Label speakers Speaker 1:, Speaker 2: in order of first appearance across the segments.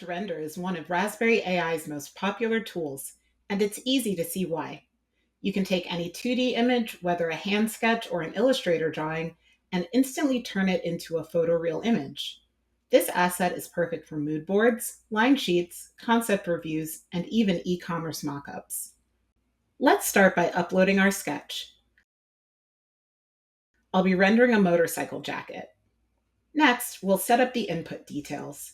Speaker 1: Sketch to Render is one of Raspberry AI's most popular tools, and it's easy to see why. You can take any 2D image, whether a hand sketch or an Illustrator drawing, and instantly turn it into a photoreal image. This asset is perfect for mood boards, line sheets, concept reviews, and even e-commerce mockups. Let's start by uploading our sketch. I'll be rendering a motorcycle jacket. Next, we'll set up the input details.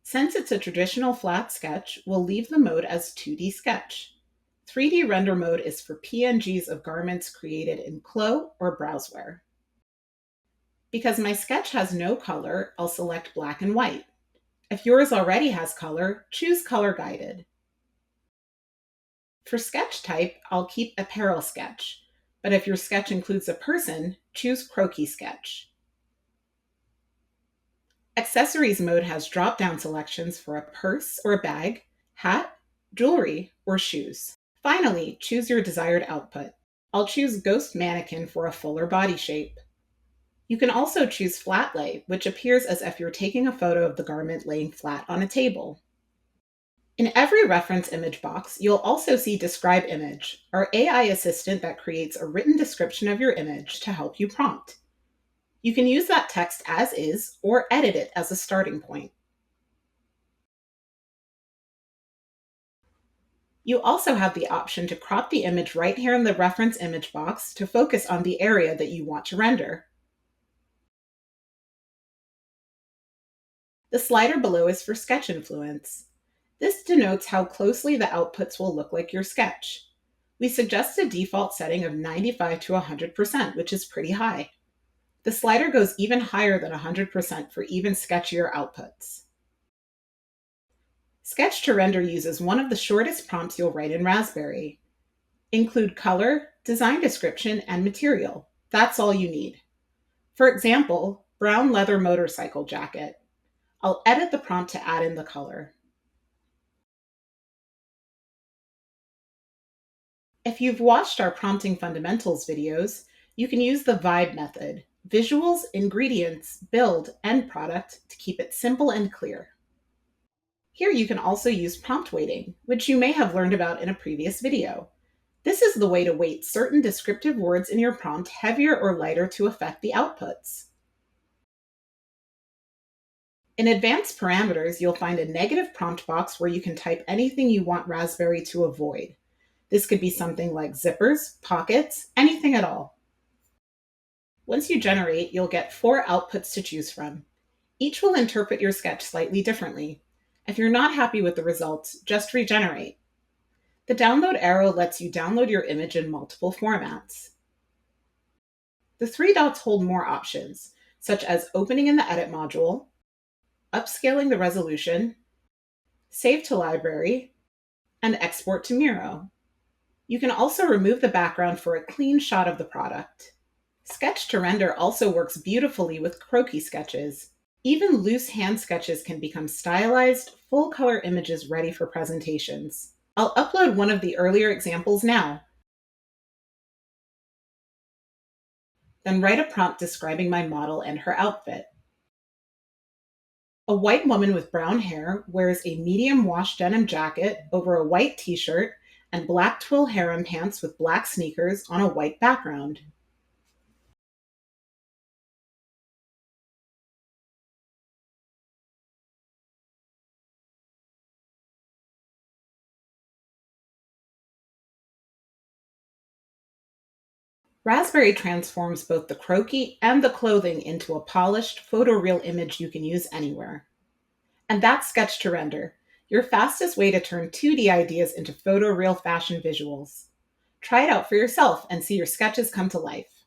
Speaker 1: Since it's a traditional flat sketch, we'll leave the mode as 2D sketch. 3D render mode is for PNGs of garments created in Clo or Browseware. Because my sketch has no color, I'll select black and white. If yours already has color, choose color guided. For sketch type, I'll keep apparel sketch, but if your sketch includes a person, choose Croquis Sketch. Accessories mode has drop-down selections for a purse or a bag, hat, jewelry, or shoes. Finally, choose your desired output. I'll choose Ghost Mannequin for a fuller body shape. You can also choose flat lay, which appears as if you're taking a photo of the garment laying flat on a table. In every reference image box, you'll also see Describe Image, our AI assistant that creates a written description of your image to help you prompt. You can use that text as is or edit it as a starting point. You also have the option to crop the image right here in the reference image box to focus on the area that you want to render. The slider below is for sketch influence. This denotes how closely the outputs will look like your sketch. We suggest a default setting of 95 to 100%, which is pretty high. The slider goes even higher than 100% for even sketchier outputs. Sketch to Render uses one of the shortest prompts you'll write in Raspberry. Include color, design description, and material. That's all you need. For example, brown leather motorcycle jacket. I'll edit the prompt to add in the color. If you've watched our Prompting Fundamentals videos, you can use the Vibe method, visuals, ingredients, build, end product, to keep it simple and clear. Here you can also use prompt weighting, which you may have learned about in a previous video. This is the way to weight certain descriptive words in your prompt heavier or lighter to affect the outputs. In advanced parameters, you'll find a negative prompt box where you can type anything you want Raspberry to avoid. This could be something like zippers, pockets, anything at all. Once you generate, you'll get 4 outputs to choose from. Each will interpret your sketch slightly differently. If you're not happy with the results, just regenerate. The download arrow lets you download your image in multiple formats. The 3 dots hold more options, such as opening in the Edit module, upscaling the resolution, save to library, and export to Miro. You can also remove the background for a clean shot of the product. Sketch to Render also works beautifully with Croquis Sketches. Even loose hand sketches can become stylized, full-color images ready for presentations. I'll upload one of the earlier examples now. Then write a prompt describing my model and her outfit. A white woman with brown hair wears a medium wash denim jacket over a white t-shirt and black twill harem pants with black sneakers on a white background. Raspberry transforms both the croquis and the clothing into a polished, photoreal image you can use anywhere. And that's Sketch to Render, your fastest way to turn 2D ideas into photoreal fashion visuals. Try it out for yourself and see your sketches come to life.